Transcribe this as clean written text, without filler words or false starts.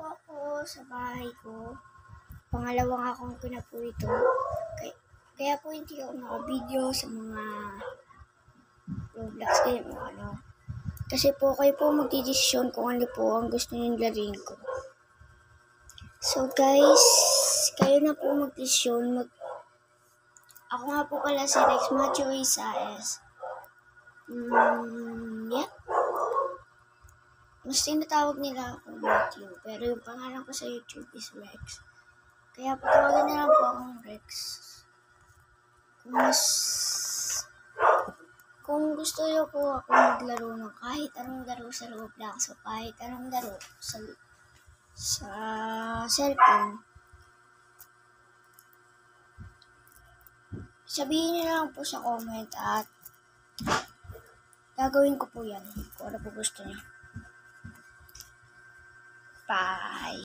po ako sa bahay ko. Pangalawang account ko na po ito. Kaya po hindi ako naka-video sa mga Roblox game o ano. Kasi po kayo po magdidesisyon kung ano po ang gusto niyong laruin ko. So guys, kayo na po magdesisyon. Ako nga po pala si Rex Macho Isaes. Yeah. Mas tinatawag nila akong Matthew, pero yung pangalan ko sa YouTube is Rex. Kaya patawagan na lang po akong Rex. Kung gusto nyo po ako maglaro ng kahit anong laro sa Roblox o kahit anong laro sa cellphone, sabihin nyo lang po sa comment at gagawin ko po yan kung ano po gusto nyo. Bye!